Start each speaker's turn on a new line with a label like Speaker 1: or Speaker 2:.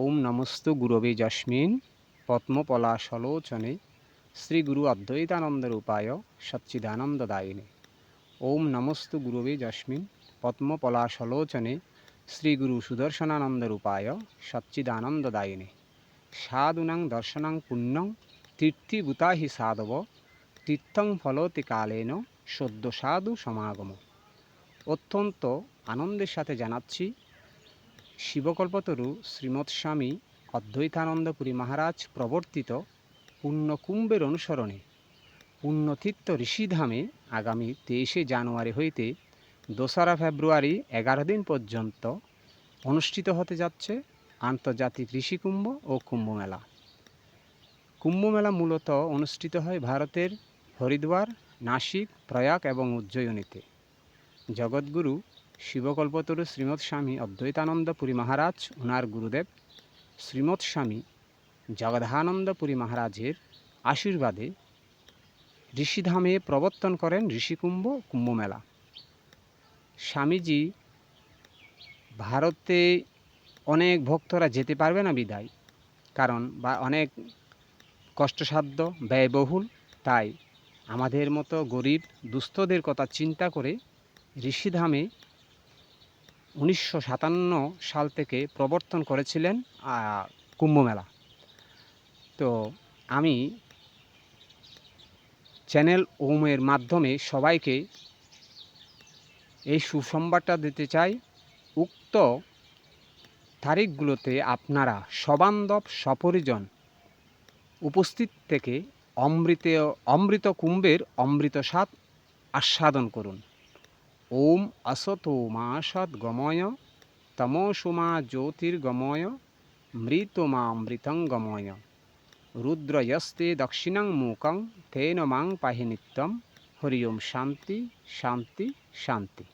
Speaker 1: ওম নমস্তু গুরবে যস্মিন পদ্মপলাশলোচনে শ্রীগুরু অদ্বৈতানন্দরূপায় সচ্চিদানন্দদায়িনে। ওম নমস্তু গুরবে যস্মিন পদ্মপলাশলোচনে শ্রীগুরু সুদর্শনানন্দরূপায় সচ্চিদানন্দদায়িনে। সাধূনাং দর্শনাং পুণ্যং তীর্থীভূতা হি সাধব তীর্থং ফলতি Cullen সদ্য সাধু সমাগম। অত্যন্ত আনন্দের সাথে জানাচ্ছি, শিবকল্পতরু শ্রীমৎ স্বামী অদ্বৈতানন্দপুরী মহারাজ প্রবর্তিত পুণ্যকুম্ভের অনুসরণে পুণ্যতীর্থ ঋষিধামে আগামী 23শে জানুয়ারি হইতে 2রা ফেব্রুয়ারি 11 দিন পর্যন্ত অনুষ্ঠিত হতে যাচ্ছে আন্তর্জাতিক ঋষিকুম্ভ ও কুম্ভমেলা। কুম্ভমেলা মূলত অনুষ্ঠিত হয় ভারতের হরিদ্বার, নাসিক, প্রয়াগ এবং উজ্জয়িনীতে। জগৎগুরু শিবকল্পতরু শ্রীমৎ স্বামী অদ্বৈতানন্দপুরী মহারাজ ওনার গুরুদেব শ্রীমৎ স্বামী জগদানন্দপুরী মহারাজের আশীর্বাদে ঋষিধামে প্রবর্তন করেন ঋষিকুম্ভ কুম্ভমেলা। স্বামীজি ভারতে অনেক ভক্তরা যেতে পারবে না বিদায়, কারণ অনেক কষ্টসাধ্য, ব্যয়বহুল, তাই আমাদের মতো গরিব দুস্থদের কথা চিন্তা করে ঋষিধামে 1957 সাল থেকে প্রবর্তন করেছিলেন কুম্ভমেলা। তো আমি চ্যানেল ওমের মাধ্যমে সবাইকে এই সুসংবাদটা দিতে চাই, উক্ত তারিখগুলোতে আপনারা সবান্ধব সপরিজন উপস্থিত থেকে অমৃত কুম্ভের অমৃত স্বাদ আস্বাদন করুন। ওম আসতো মা সদ্গময় তমসো মা জ্যোতির্গময় মৃতমামৃতঙ্গময় রুদ্রয়স্তে দক্ষিণং মুখং তেন মাং পাহি নিত্যম। হরি ওম শান্তি শান্তি শান্তি।